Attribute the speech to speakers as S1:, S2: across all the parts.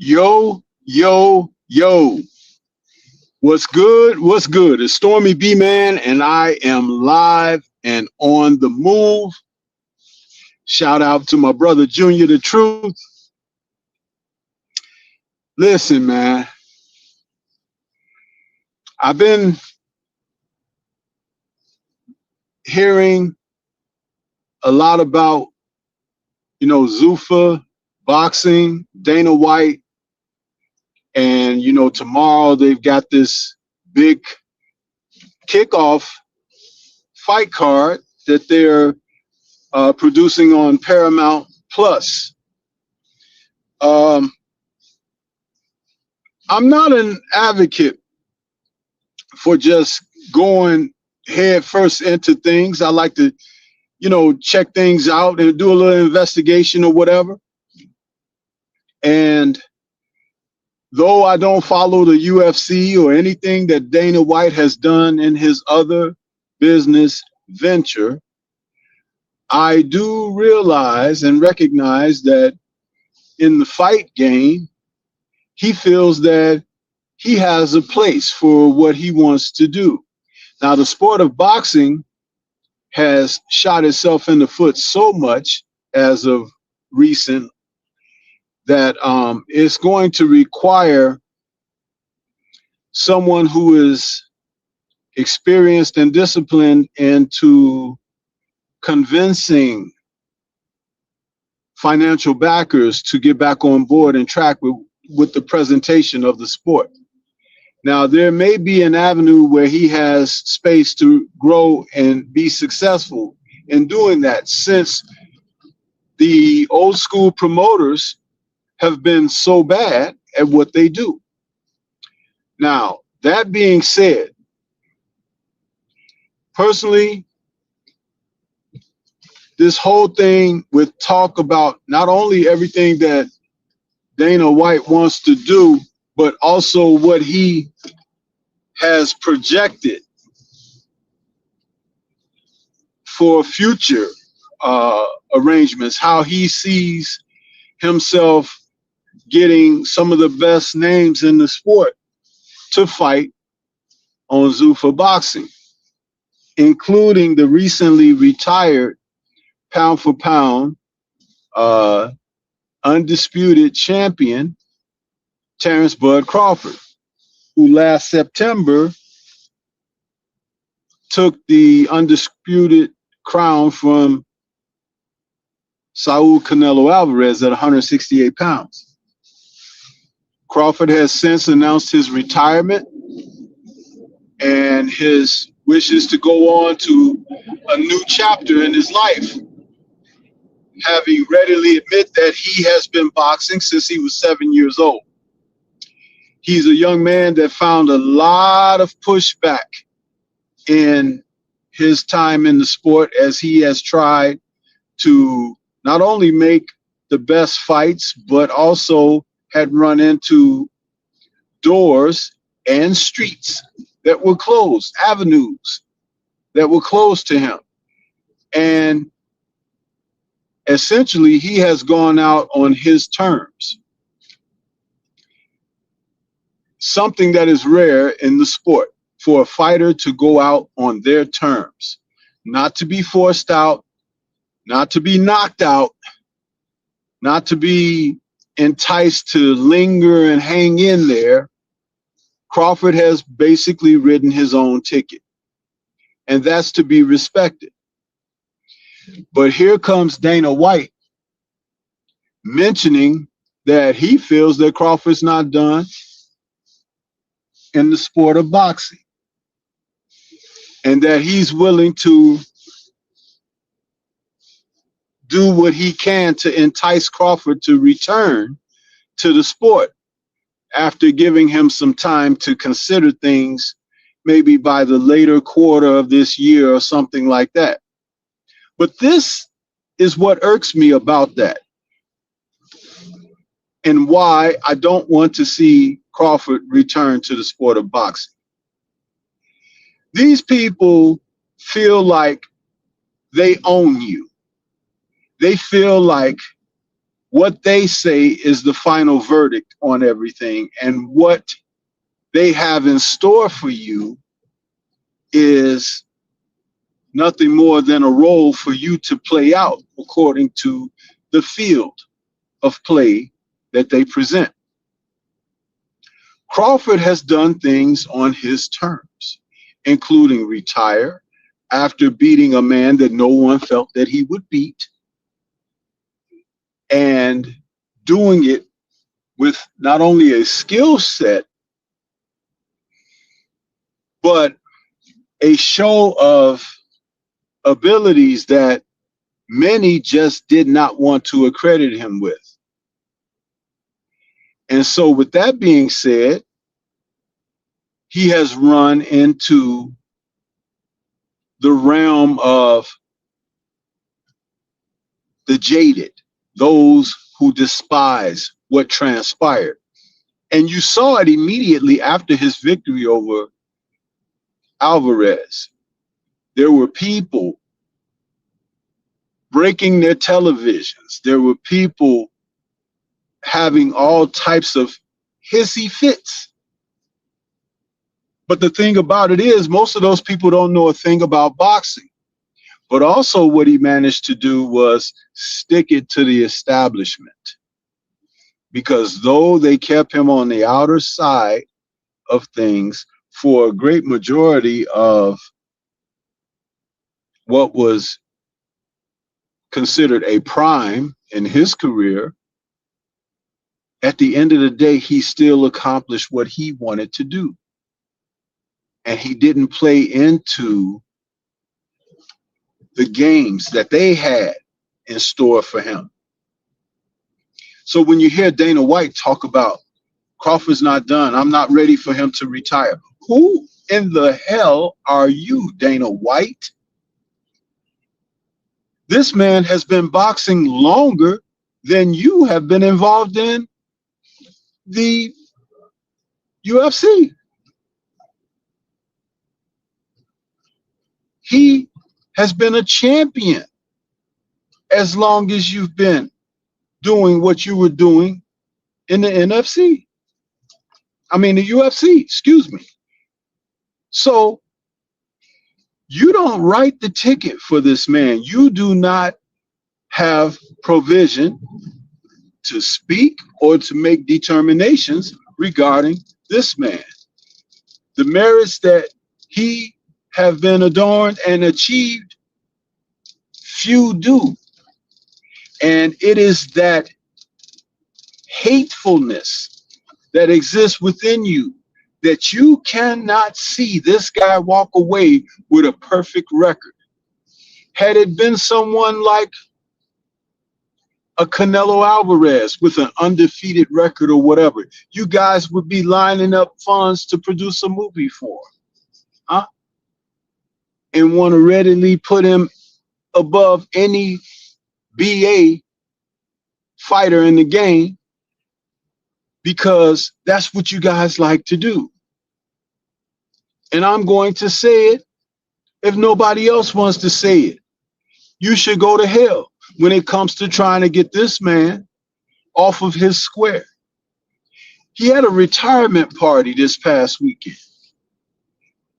S1: Yo, yo, yo. What's good? What's good? It's Stormy B Man, and I am live and on the move. Shout out to my brother Junior the Truth. Listen, man, I've been hearing a lot about, Zuffa, boxing, Dana White, and, tomorrow they've got this big kickoff fight card that they're producing on Paramount Plus. Um, I'm not an advocate for just going head first into things. I like to, check things out and do a little investigation or whatever. And though I don't follow the UFC or anything that Dana White has done in his other business venture, I do realize and recognize that in the fight game, he feels that he has a place for what he wants to do. Now, the sport of boxing has shot itself in the foot so much as of recent that it's going to require someone who is experienced and disciplined into convincing financial backers to get back on board and track with the presentation of the sport. Now, there may be an avenue where he has space to grow and be successful in doing that, since the old school promoters have been so bad at what they do. Now, that being said, personally, this whole thing with talk about not only everything that Dana White wants to do, but also what he has projected for future arrangements, how he sees himself getting some of the best names in the sport to fight on Zuffa Boxing, including the recently retired pound for pound undisputed champion, Terrence Bud Crawford, who last September took the undisputed crown from Saul Canelo Alvarez at 168 pounds. Crawford has since announced his retirement and his wishes to go on to a new chapter in his life, having readily admit that he has been boxing since he was 7 years old. He's a young man that found a lot of pushback in his time in the sport, as he has tried to not only make the best fights, but also had run into doors and streets that were closed, avenues that were closed to him. And essentially, he has gone out on his terms. Something that is rare in the sport, for a fighter to go out on their terms, not to be forced out, not to be knocked out, not to be enticed to linger and hang in there. Crawford has basically ridden his own ticket, and that's to be respected. But here comes Dana White mentioning that he feels that Crawford's not done in the sport of boxing, and that he's willing to do what he can to entice Crawford to return to the sport after giving him some time to consider things, maybe by the later quarter of this year or something like that. But this is what irks me about that, and why I don't want to see Crawford return to the sport of boxing. These people feel like they own you. They feel like what they say is the final verdict on everything, and what they have in store for you is nothing more than a role for you to play out according to the field of play that they present. Crawford has done things on his terms, including retire after beating a man that no one felt that he would beat, and doing it with not only a skill set, but a show of abilities that many just did not want to accredit him with. And so, with that being said, he has run into the realm of the jaded, those who despise what transpired. And you saw it immediately after his victory over Alvarez. There were people breaking their televisions. There were people having all types of hissy fits. But the thing about it is, most of those people don't know a thing about boxing. But also what he managed to do was stick it to the establishment. Because though they kept him on the outer side of things for a great majority of what was considered a prime in his career, at the end of the day, he still accomplished what he wanted to do. And he didn't play into the games that they had in store for him. So when you hear Dana White talk about Crawford's not done, I'm not ready for him to retire. Who in the hell are you, Dana White? This man has been boxing longer than you have been involved in the UFC. He has been a champion as long as you've been doing what you were doing in the NFC. I mean, the UFC, excuse me. So you don't write the ticket for this man. You do not have provision to speak or to make determinations regarding this man. The merits that he have been adorned and achieved, few do. And it is that hatefulness that exists within you that you cannot see this guy walk away with a perfect record. Had it been someone like a Canelo Alvarez with an undefeated record or whatever, you guys would be lining up funds to produce a movie for him, huh? And want to readily put him above any BA fighter in the game, because that's what you guys like to do. And I'm going to say it if nobody else wants to say it. You should go to hell when it comes to trying to get this man off of his square. He had a retirement party this past weekend,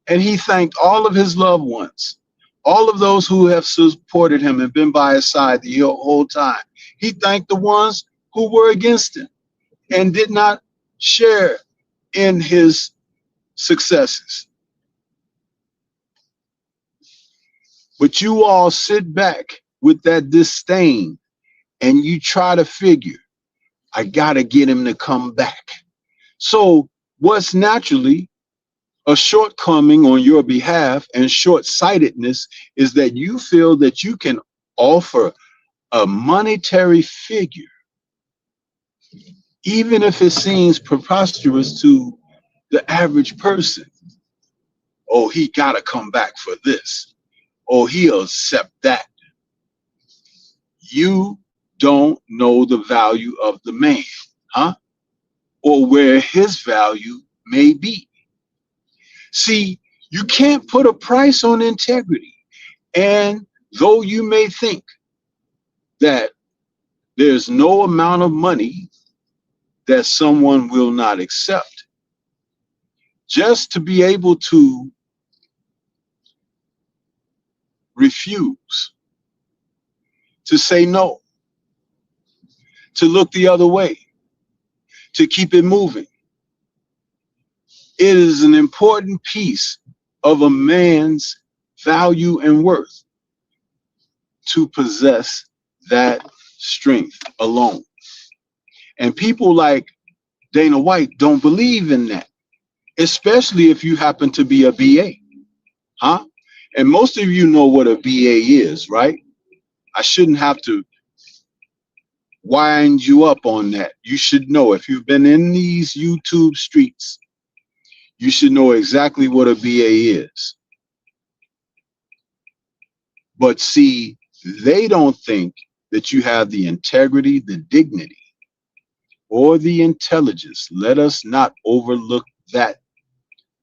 S1: and he thanked all of his loved ones, all of those who have supported him and been by his side the whole time. He thanked the ones who were against him and did not share in his successes. But you all sit back with that disdain and you try to figure, I gotta get him to come back. So what's naturally a shortcoming on your behalf and short-sightedness is that you feel that you can offer a monetary figure, even if it seems preposterous to the average person. Oh, he gotta come back for this. Oh, he'll accept that. You don't know the value of the man, huh? Or where his value may be. See, you can't put a price on integrity. And though you may think that There's no amount of money that someone will not accept just to be able to refuse, to say no, to look the other way, to keep it moving. It is an important piece of a man's value and worth to possess that strength alone. And people like Dana White don't believe in that, especially if you happen to be a BA, huh? And most of you know what a BA is, right? I shouldn't have to wind you up on that. You should know. If you've been in these YouTube streets, you should know exactly what a BA is. But see, they don't think that you have the integrity, the dignity, or the intelligence. Let us not overlook that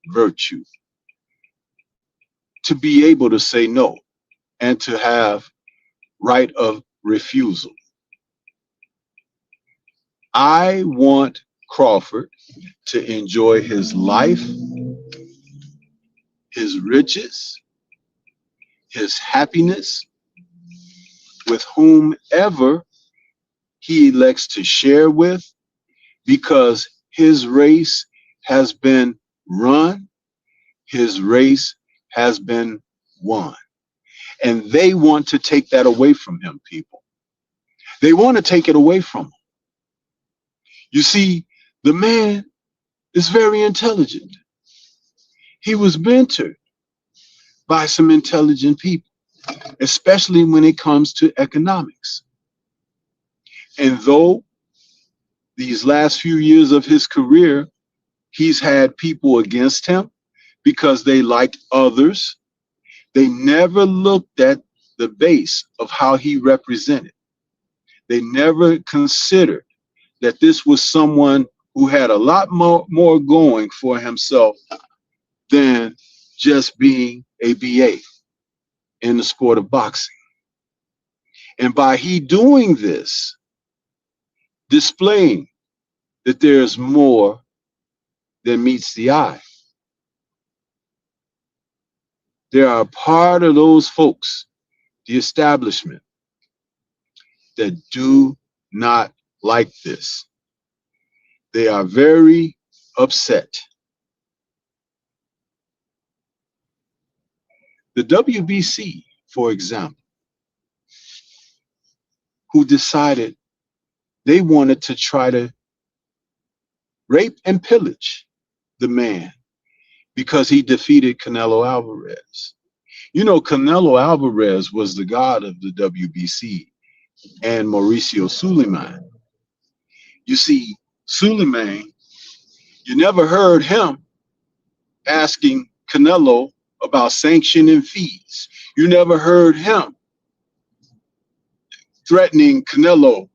S1: virtue, to be able to say no and to have right of refusal. I want Crawford to enjoy his life, his riches, his happiness with whomever he elects to share with, because his race has been run, his race has been won. And they want to take that away from him, people. They want to take it away from him. You see, the man is very intelligent. He was mentored by some intelligent people, especially when it comes to economics. And though these last few years of his career, he's had people against him because they liked others, they never looked at the base of how he represented. They never considered that this was someone who had a lot more going for himself than just being a BA in the sport of boxing. And by he doing this, displaying that there's more than meets the eye, there are part of those folks, the establishment, that do not like this. They are very upset. The WBC, for example, who decided they wanted to try to rape and pillage the man because he defeated Canelo Alvarez. You know, Canelo Alvarez was the god of the WBC and Mauricio Suleiman. You see, Suleiman, you never heard him asking Canelo about sanction and fees. You never heard him threatening Canelo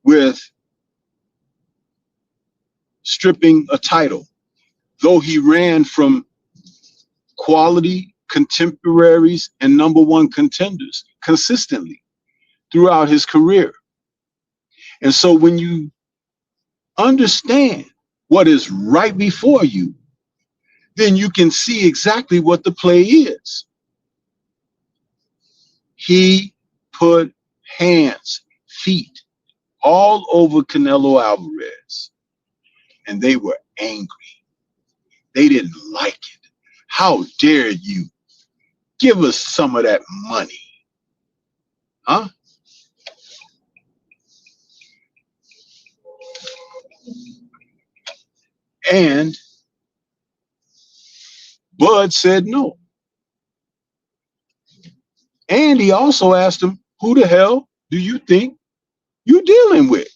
S1: with stripping a title, though he ran from quality contemporaries and number one contenders consistently throughout his career. And so when you understand what is right before you, then you can see exactly what the play is. He put hands, feet all over Canelo Alvarez, and they were angry. They didn't like it. How dare you give us some of that money? Huh? And Bud said no. And he also asked him, who the hell do you think you're dealing with?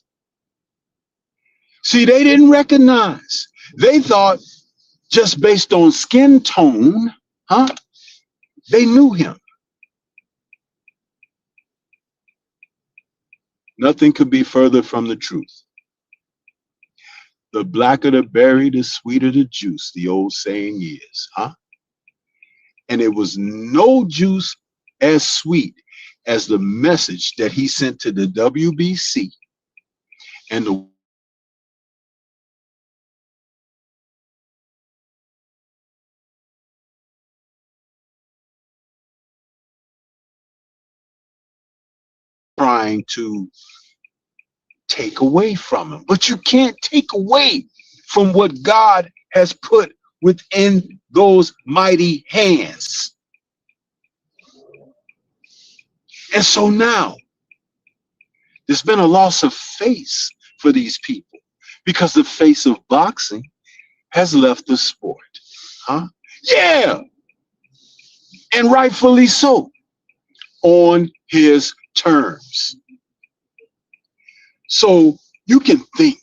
S1: See, they didn't recognize. They thought just based on skin tone, huh? They knew him. Nothing could be further from the truth. The blacker the berry, the sweeter the juice, the old saying is, huh? And it was no juice as sweet as the message that he sent to the WBC and the trying to take away from him. But you can't take away from what God has put within those mighty hands. And so now there's been a loss of face for these people because the face of boxing has left the sport. Huh? Yeah. And rightfully so, on his terms. So you can think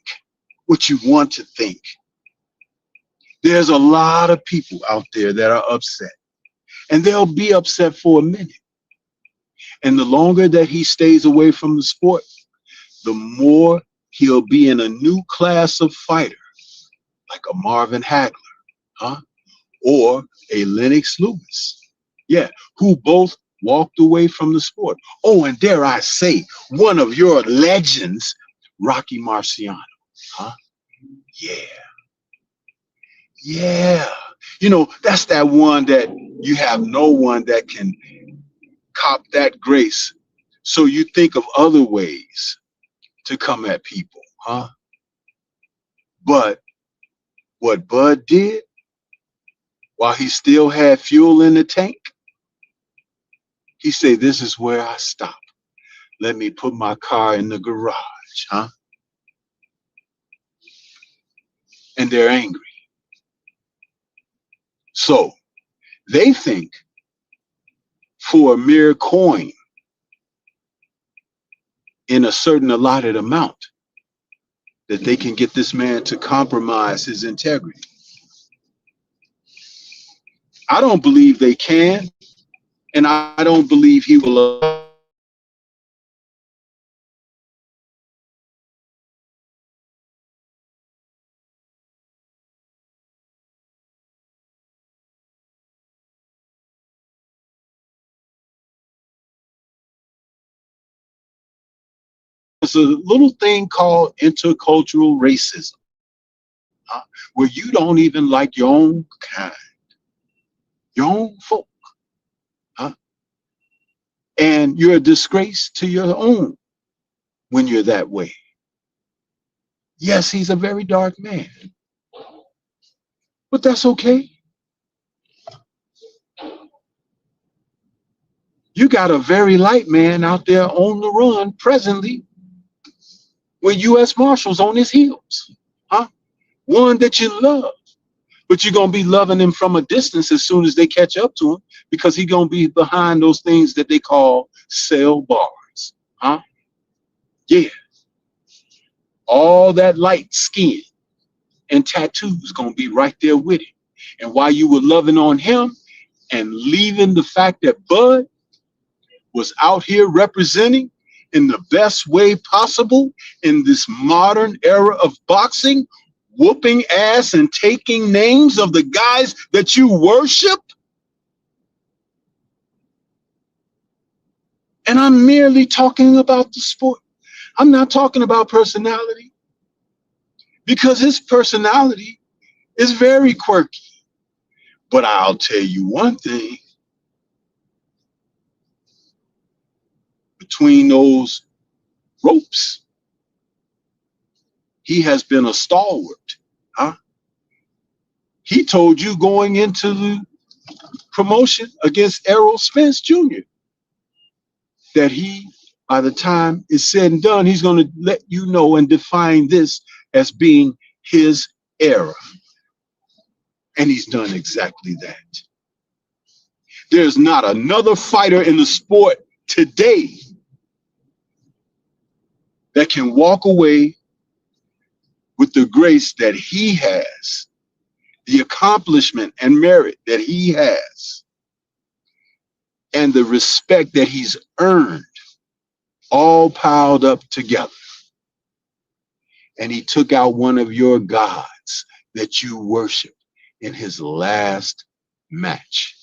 S1: what you want to think. There's a lot of people out there that are upset, and they'll be upset for a minute. And the longer that he stays away from the sport, the more he'll be in a new class of fighter, like a Marvin Hagler, huh? Or a Lennox Lewis. Yeah, who both walked away from the sport. Oh, and dare I say, one of your legends, Rocky Marciano. Huh? Yeah. Yeah. You know, that's that one that you have no one that can cop that grace. So you think of other ways to come at people, huh? But what Bud did while he still had fuel in the tank, he said, this is where I stop. Let me put my car in the garage, huh? And they're angry. So they think for a mere coin in a certain allotted amount that they can get this man to compromise his integrity. I don't believe they can, and I don't believe he will. It's a little thing called intercultural racism, where you don't even like your own kind, your own folk, huh? And you're a disgrace to your own when you're that way. Yes, he's a very dark man, but that's okay. You got a very light man out there on the run presently with U.S. Marshals on his heels, huh? One that you love, but you're going to be loving him from a distance as soon as they catch up to him because he's going to be behind those things that they call cell bars, huh? Yeah. All that light skin and tattoos going to be right there with him. And while you were loving on him and leaving the fact that Bud was out here representing in the best way possible in this modern era of boxing, whooping ass and taking names of the guys that you worship. And I'm merely talking about the sport. I'm not talking about personality, because his personality is very quirky. But I'll tell you one thing, between those ropes, he has been a stalwart, huh? He told you going into the promotion against Errol Spence Jr. that he, by the time it's said and done, he's going to let you know and define this as being his era. And he's done exactly that. There's not another fighter in the sport today that can walk away with the grace that he has, the accomplishment and merit that he has, and the respect that he's earned, all piled up together. And he took out one of your gods that you worship in his last match.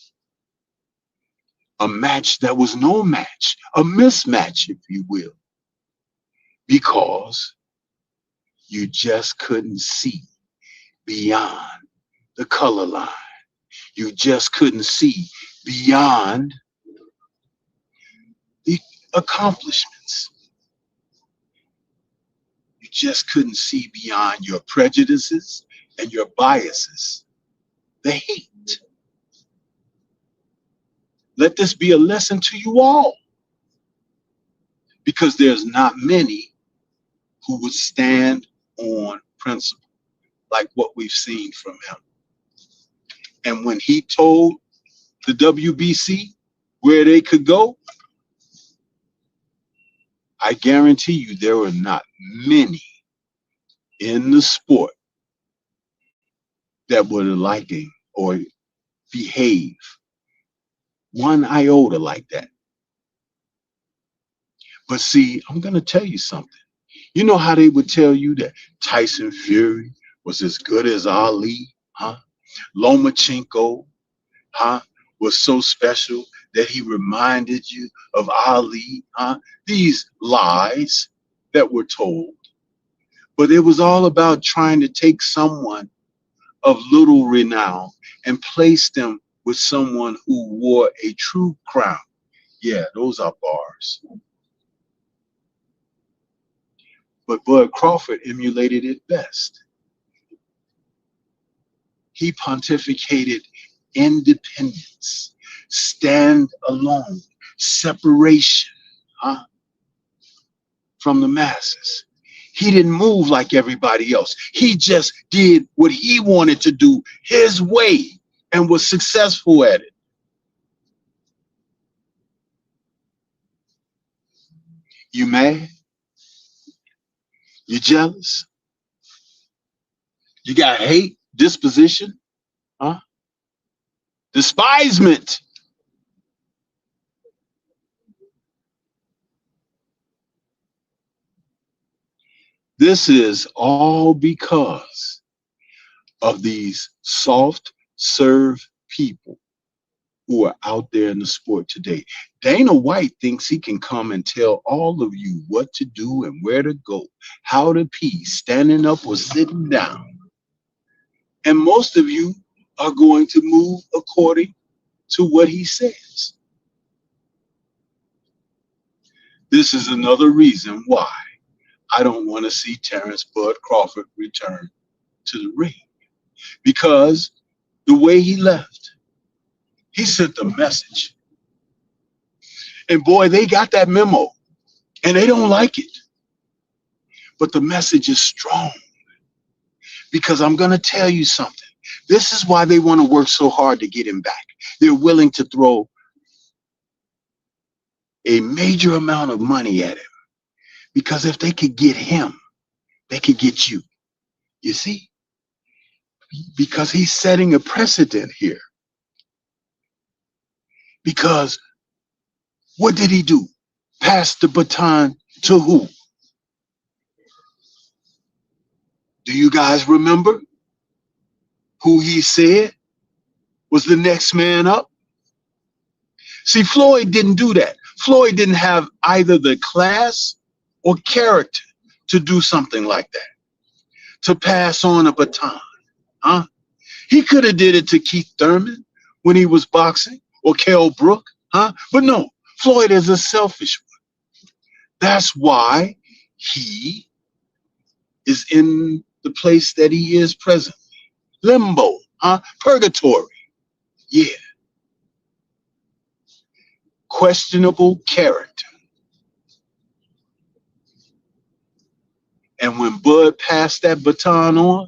S1: a match that was no match, a mismatch, if you will, because you just couldn't see beyond the color line. You just couldn't see beyond the accomplishments. You just couldn't see beyond your prejudices and your biases, the hate. Let this be a lesson to you all, because there's not many who would stand on principle like what we've seen from him. And when he told the WBC where they could go, I guarantee you there were not many in the sport that would have liking or behave one iota like that. But see, I'm going to tell you something. You know how they would tell you that Tyson Fury was as good as Ali, huh? Lomachenko, huh, was so special that he reminded you of Ali, huh? These lies that were told. But it was all about trying to take someone of little renown and place them with someone who wore a true crown. Yeah, those are bars. But Bud Crawford emulated it best. He pontificated independence, stand alone, separation, huh, from the masses. He didn't move like everybody else. He just did what he wanted to do his way and was successful at it. You mad? You jealous? You got hate, disposition, huh? Despisement. This is all because of these soft serve people who are out there in the sport today. Dana White thinks he can come and tell all of you what to do and where to go, how to pee, standing up or sitting down. And most of you are going to move according to what he says. This is another reason why I don't want to see Terrence Bud Crawford return to the ring. Because the way he left, he sent a message. And boy, they got that memo and they don't like it. But the message is strong. Because I'm going to tell you something. This is why they want to work so hard to get him back. They're willing to throw a major amount of money at him. Because if they could get him, they could get you. You see? Because he's setting a precedent here. Because what did he do? Pass the baton to who? Do you guys remember who he said was the next man up? See, Floyd didn't do that. Floyd didn't have either the class or character to do something like that, to pass on a baton, huh? He could have did it to Keith Thurman when he was boxing, or Kell Brook, huh? But no, Floyd is a selfish one. That's why he is in the place that he is presently. Limbo, huh? Purgatory. Yeah. Questionable character. And when Bud passed that baton on,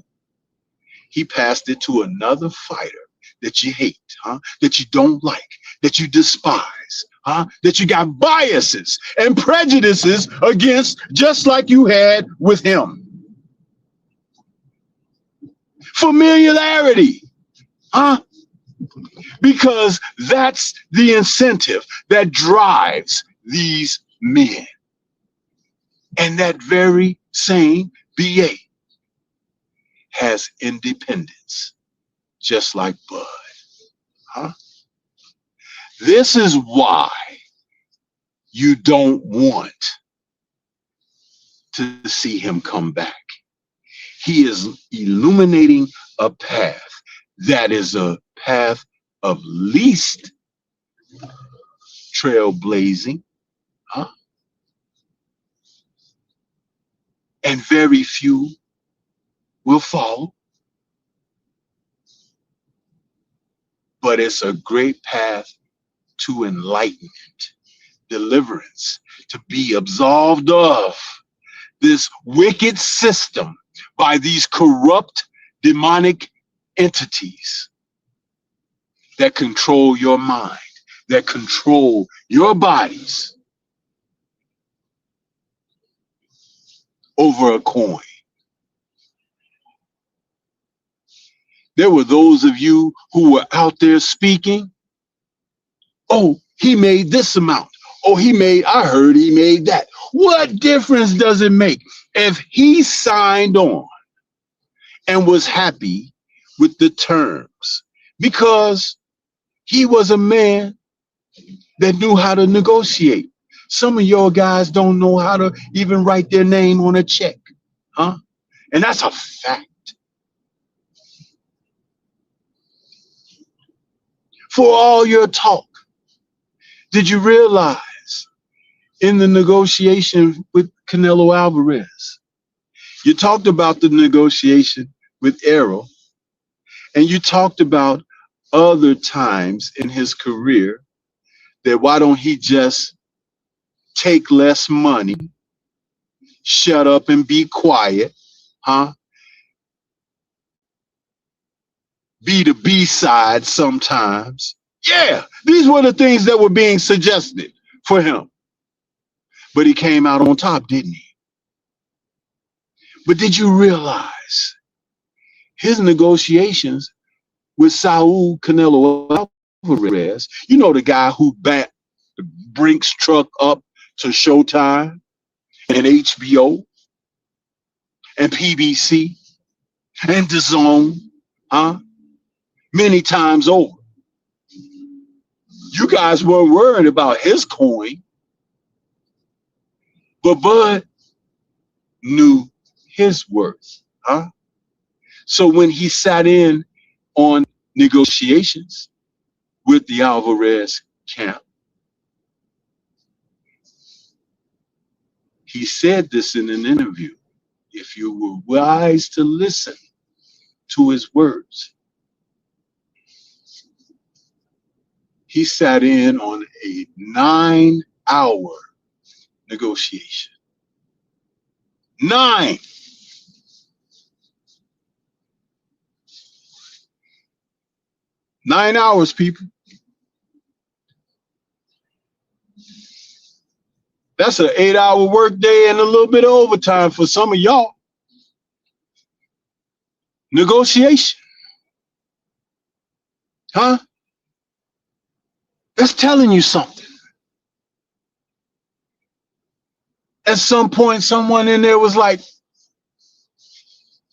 S1: he passed it to another fighter that you hate, huh? That you don't like, that you despise, huh? That you got biases and prejudices against, just like you had with him. Familiarity, huh? Because that's the incentive that drives these men. And that very same BA has independence, just like Bud, huh? This is why you don't want to see him come back. He is illuminating a path that is a path of least trailblazing, huh? And very few will follow. But it's a great path to enlightenment, deliverance, to be absolved of this wicked system by these corrupt demonic entities that control your mind, that control your bodies over a coin. There were those of you who were out there speaking, oh, he made this amount. Oh, I heard he made that. What difference does it make if he signed on and was happy with the terms? Because he was a man that knew how to negotiate. Some of your guys don't know how to even write their name on a check, huh? And that's a fact. For all your talk, did you realize in the negotiation with Canelo Alvarez, you talked about the negotiation with Errol, and you talked about other times in his career that why don't he just take less money, shut up and be quiet, huh? Be the B-side sometimes. Yeah, these were the things that were being suggested for him. But he came out on top, didn't he? But did you realize his negotiations with Saul Canelo Alvarez, you know, the guy who backed the Brinks truck up to Showtime and HBO and PBC and DAZN, huh? Many times over. You guys weren't worried about his coin, but Bud knew his worth, huh? So when he sat in on negotiations with the Alvarez camp, he said this in an interview. If you were wise to listen to his words, he sat in on a 9-hour negotiation. 9. Nine hours, people. That's an 8-hour work day and a little bit of overtime for some of y'all. Negotiation. Huh? That's telling you something. At some point, someone in there was like,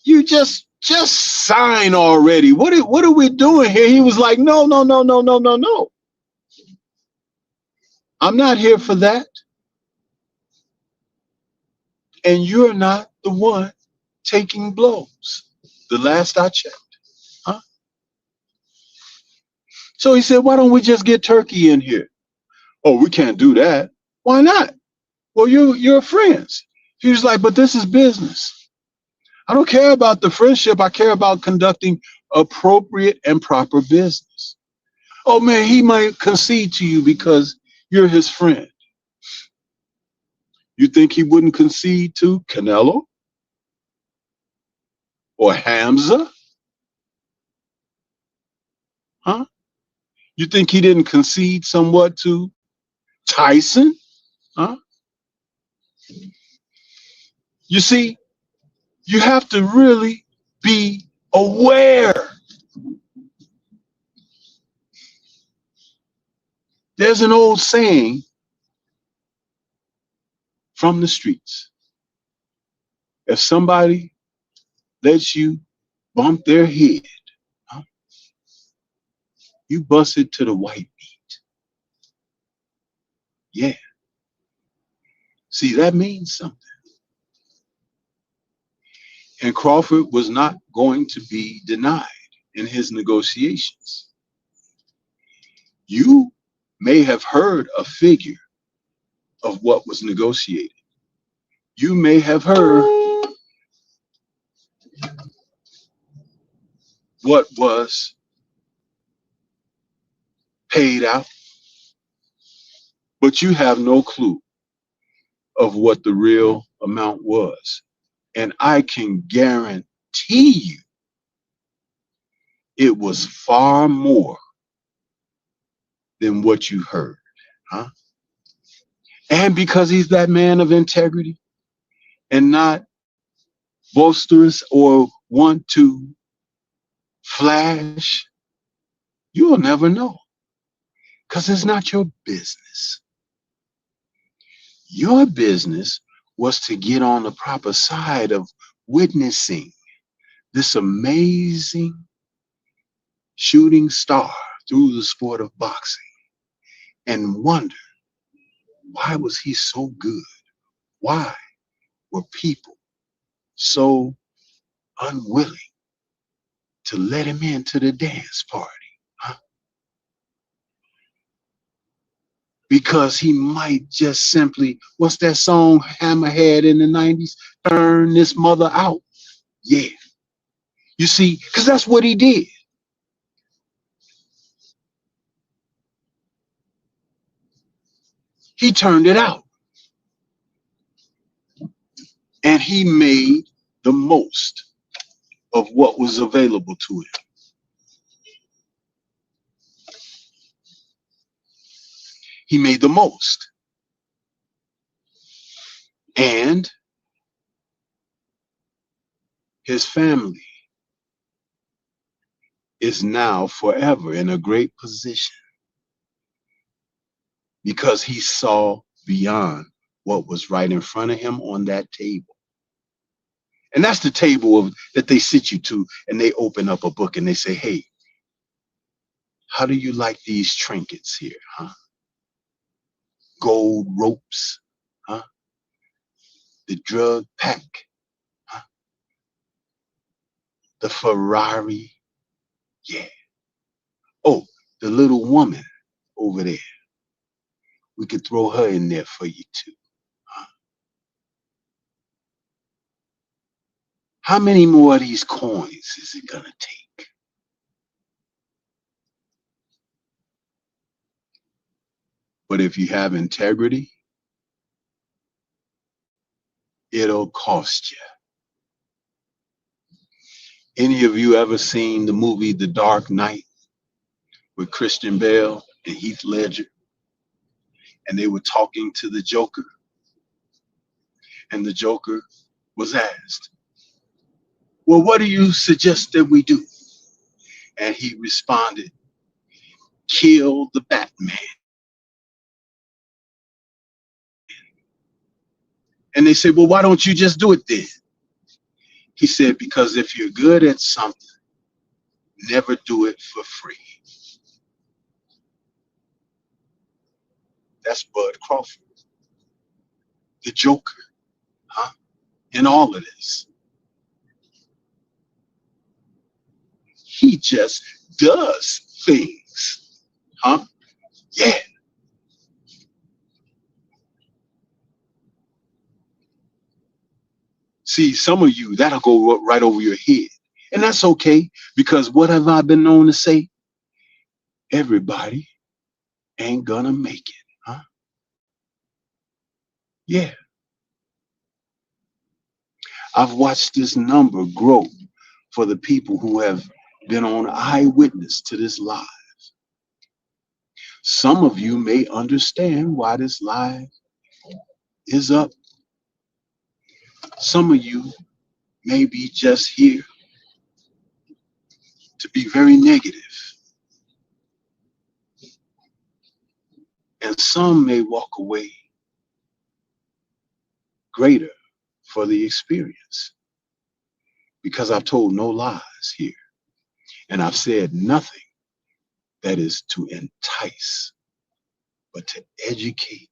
S1: you just sign already. What are we doing here? He was like, no. I'm not here for that. And you're not the one taking blows. The last I checked. Huh? So he said, why don't we just get Turkey in here? Oh, we can't do that. Why not? Well, you're friends. He was like, but this is business. I don't care about the friendship. I care about conducting appropriate and proper business. Oh, man, he might concede to you because you're his friend. You think he wouldn't concede to Canelo or Hamza? Huh? You think he didn't concede somewhat to Tyson? Huh? You see, you have to really be aware. There's an old saying from the streets. If somebody lets you bump their head, huh, you bust it to the white meat. Yeah. See, that means something. And Crawford was not going to be denied in his negotiations. You may have heard a figure of what was negotiated. You may have heard what was paid out, but you have no clue of what the real amount was. And I can guarantee you it was far more than what you heard. Huh? And because he's that man of integrity and not boisterous or want to flash, you'll never know because it's not your business. Your business was to get on the proper side of witnessing this amazing shooting star through the sport of boxing and wonder, why was he so good? Why were people so unwilling to let him into the dance party? Huh? Because he might just simply, what's that song Hammerhead in the 90s? Turn this mother out. Yeah. You see, because that's what he did. He turned it out. And he made the most of what was available to him. He made the most. And his family is now forever in a great position because he saw beyond what was right in front of him on that table. And that's the table that they sit you to, and they open up a book and they say, hey, how do you like these trinkets here, huh? Gold ropes, huh? The drug pack, huh? The Ferrari, yeah. Oh, the little woman over there. We could throw her in there for you too. Huh? How many more of these coins is it gonna take? But if you have integrity, it'll cost you. Any of you ever seen the movie The Dark Knight with Christian Bale and Heath Ledger? And they were talking to the Joker, and the Joker was asked, well, what do you suggest that we do? And he responded, kill the Batman. And they said, well, why don't you just do it then? He said, because if you're good at something, never do it for free. That's Bud Crawford, the Joker, huh? In all of this. He just does things, huh? Yeah. See, some of you, that'll go right over your head. And that's okay, because what have I been known to say? Everybody ain't gonna make it, huh? Yeah. I've watched this number grow for the people who have been on eyewitness to this live. Some of you may understand why this live is up. Some of you may be just here to be very negative, and some may walk away greater for the experience, because I've told no lies here, and I've said nothing that is to entice, but to educate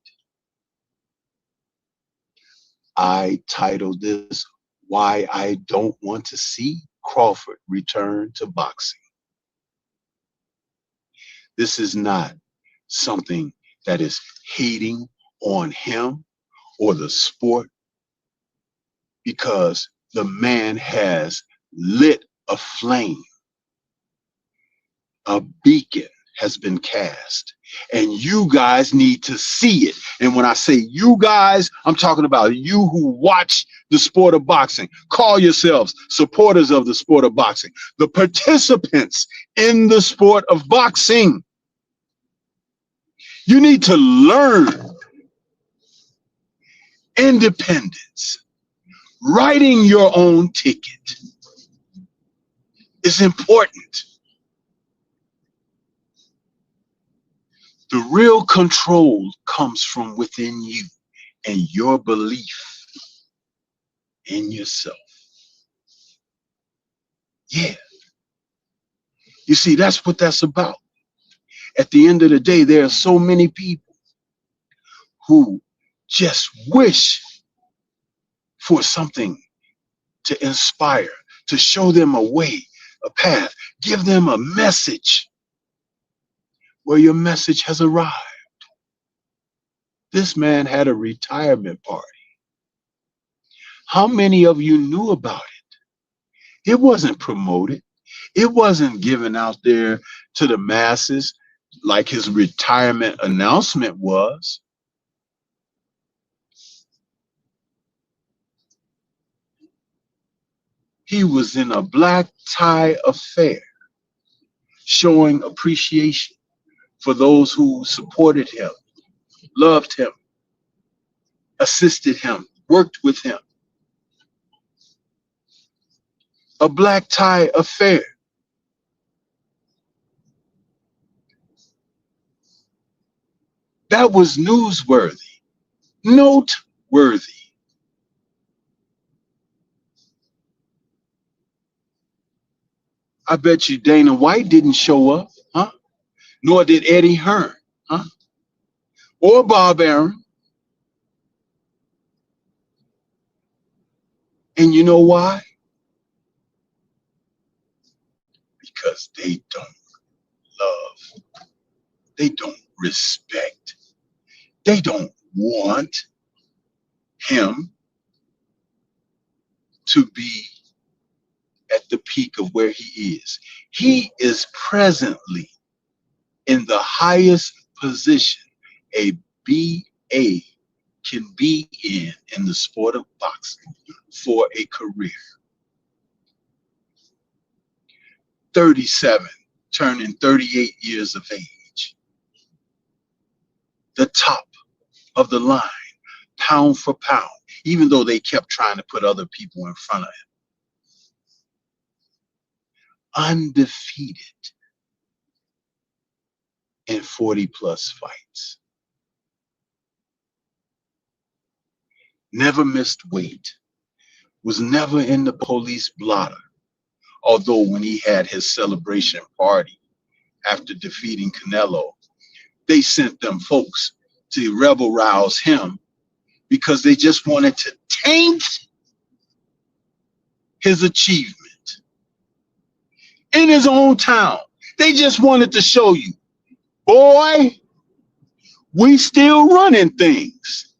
S1: I titled this, Why I Don't Want to See Crawford Return to Boxing. This is not something that is hating on him or the sport, because the man has lit a flame, a beacon has been cast, and you guys need to see it. And when I say you guys, I'm talking about you who watch the sport of boxing. Call yourselves supporters of the sport of boxing, the participants in the sport of boxing. You need to learn independence. Writing your own ticket is important. The real control comes from within you and your belief in yourself. Yeah. You see, that's what that's about. At the end of the day, there are so many people who just wish for something to inspire, to show them a way, a path, give them a message. Well, your message has arrived. This man had a retirement party. How many of you knew about it? It wasn't promoted. It wasn't given out there to the masses like his retirement announcement was. He was in a black tie affair, showing appreciation for those who supported him, loved him, assisted him, worked with him. A black tie affair. That was newsworthy, noteworthy. I bet you Dana White didn't show up, huh? Nor did Eddie Hearn, huh? Or Bob Arum. And you know why? Because they don't love, they don't respect, they don't want him to be at the peak of where he is. He is presently in the highest position a BA can be in the sport of boxing for a career. 37, turning 38 years of age. The top of the line, pound for pound, even though they kept trying to put other people in front of him. Undefeated in 40 plus fights. Never missed weight. Was never in the police blotter. Although when he had his celebration party after defeating Canelo, they sent them folks to rebel rouse him because they just wanted to taint his achievement in his own town. They just wanted to show you, boy, we still running things.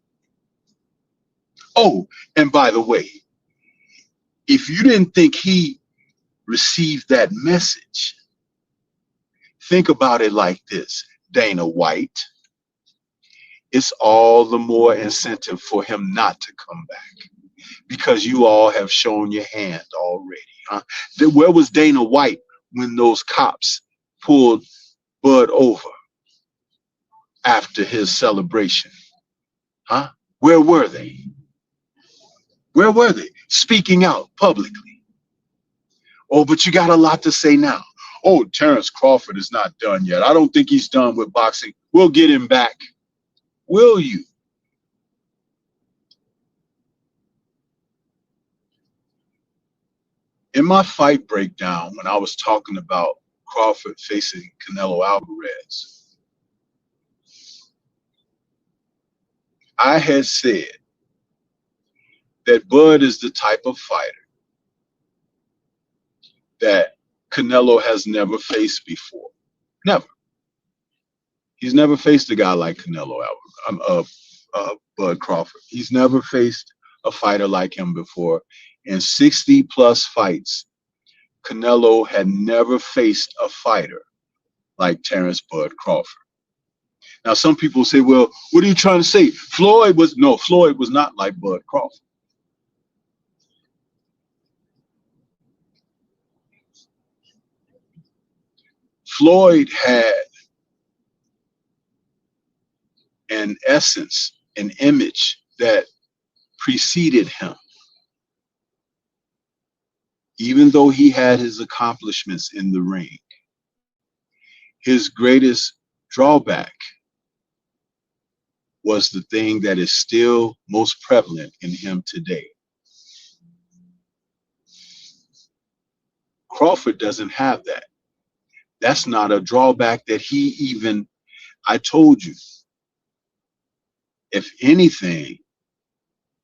S1: Oh, and by the way, if you didn't think he received that message, think about it like this, Dana White. It's all the more incentive for him not to come back because you all have shown your hand already, huh? Where was Dana White when those cops pulled Bud over after his celebration, huh? Where were they? Where were they? Speaking out publicly. Oh, but you got a lot to say now. Oh, Terrence Crawford is not done yet. I don't think he's done with boxing. We'll get him back. Will you? In my fight breakdown, when I was talking about Crawford facing Canelo Alvarez, I had said that Bud is the type of fighter that Canelo has never faced before. Never. He's never faced a guy like Canelo Bud Crawford. He's never faced a fighter like him before. In 60 plus fights, Canelo had never faced a fighter like Terrence Bud Crawford. Now, some people say, well, what are you trying to say? Floyd was not like Bud Crawford. Floyd had an essence, an image that preceded him. Even though he had his accomplishments in the ring, his greatest drawback was the thing that is still most prevalent in him today. Crawford doesn't have that. That's not a drawback that he even, I told you, if anything,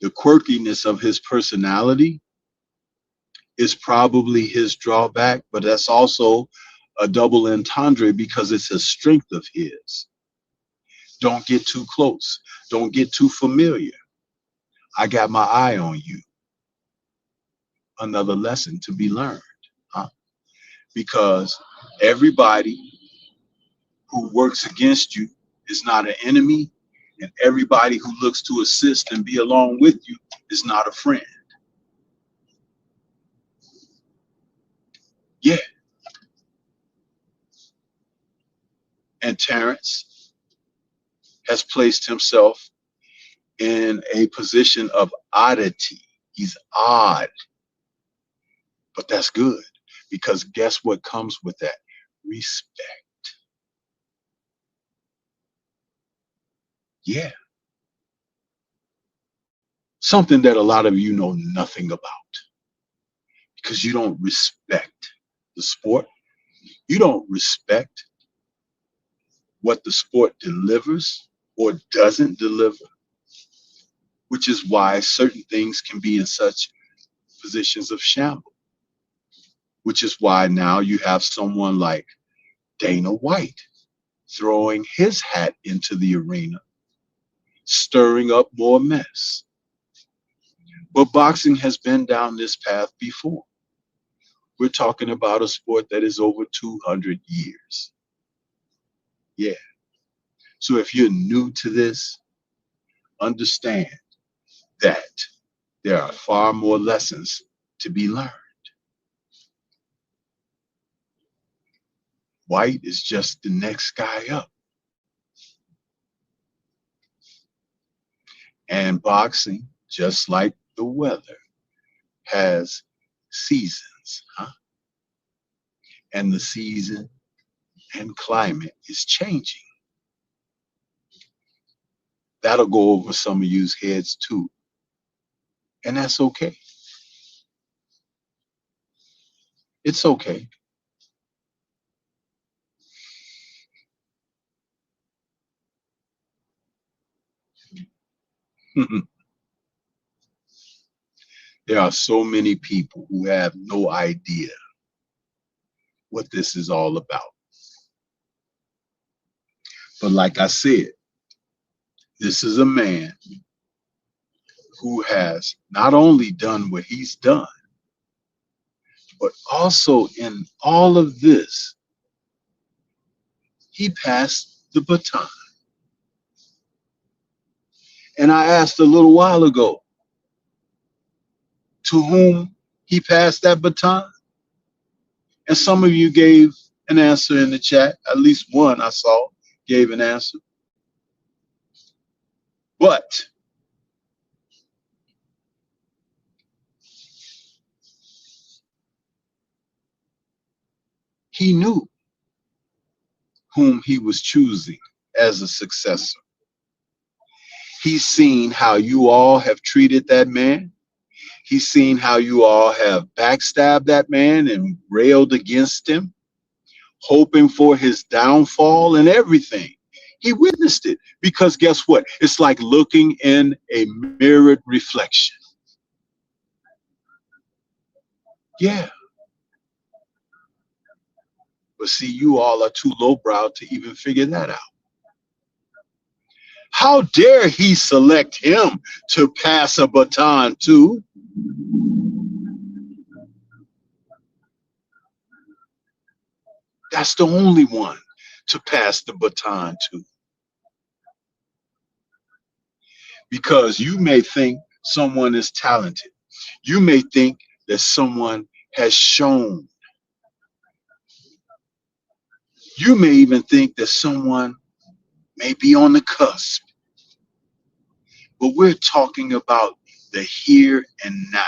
S1: the quirkiness of his personality is probably his drawback, but that's also a double entendre because it's a strength of his. Don't get too close. Don't get too familiar. I got my eye on you. Another lesson to be learned, huh? Because everybody who works against you is not an enemy, and everybody who looks to assist and be along with you is not a friend. Yeah. And Terrence has placed himself in a position of oddity. He's odd, but that's good because guess what comes with that? Respect. Yeah. Something that a lot of you know nothing about because you don't respect the sport. You don't respect what the sport delivers or doesn't deliver, which is why certain things can be in such positions of shambles, which is why now you have someone like Dana White throwing his hat into the arena, stirring up more mess. But boxing has been down this path before. We're talking about a sport that is over 200 years. Yeah. So if you're new to this, understand that there are far more lessons to be learned. White is just the next guy up. And boxing, just like the weather, has seasons, huh? And the season and climate is changing. That'll go over some of you's heads too. And that's okay. It's okay. There are so many people who have no idea what this is all about. But like I said, this is a man who has not only done what he's done, but also in all of this, he passed the baton. And I asked a little while ago, to whom he passed that baton? And some of you gave an answer in the chat. At least one I saw gave an answer. But he knew whom he was choosing as a successor. He's seen how you all have treated that man. He's seen how you all have backstabbed that man and railed against him, hoping for his downfall and everything. He witnessed it because guess what? It's like looking in a mirrored reflection. Yeah. But see, you all are too lowbrow to even figure that out. How dare he select him to pass a baton to? That's the only one to pass the baton to. Because you may think someone is talented. You may think that someone has shown. You may even think that someone may be on the cusp. But we're talking about the here and now.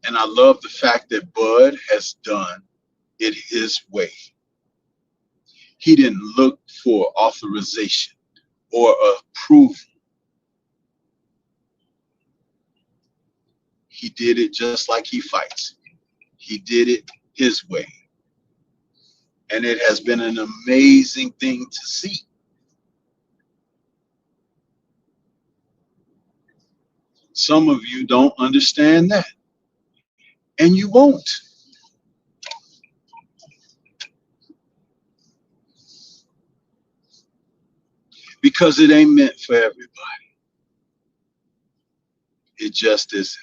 S1: And I love the fact that Bud has done it his way. He didn't look for authorization or approval. He did it just like he fights. He did it his way. And it has been an amazing thing to see. Some of you don't understand that. And you won't. Because it ain't meant for everybody. It just isn't.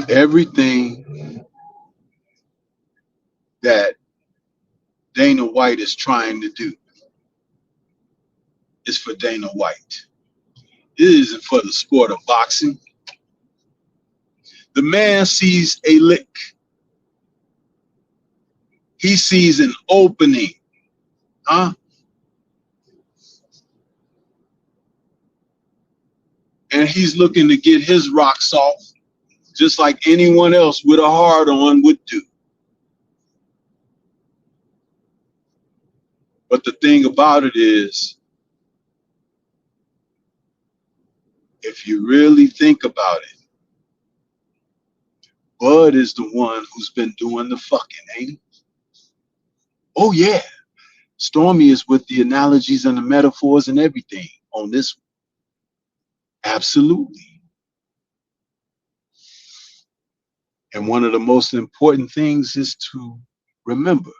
S1: Everything that Dana White is trying to do is for Dana White. It isn't for the sport of boxing. The man sees a lick. He sees an opening. Huh? And he's looking to get his rocks off, just like anyone else with a hard on would do. But the thing about it is, if you really think about it, Bud is the one who's been doing the fucking, ain't he? Oh yeah. Stormy is with the analogies and the metaphors and everything on this one. Absolutely. And one of the most important things is to remember,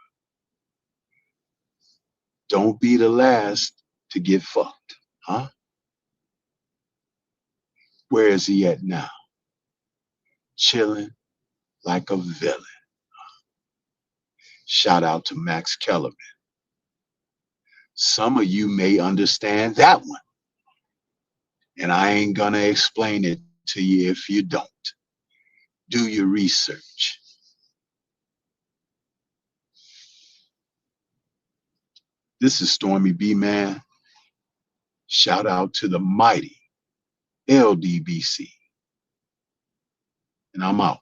S1: don't be the last to get fucked. Huh? Where is he at now? Chilling like a villain. Shout out to Max Kellerman. Some of you may understand that one. And I ain't gonna explain it to you if you don't. Do your research. This is Stormy B, man. Shout out to the mighty LDBC. And I'm out.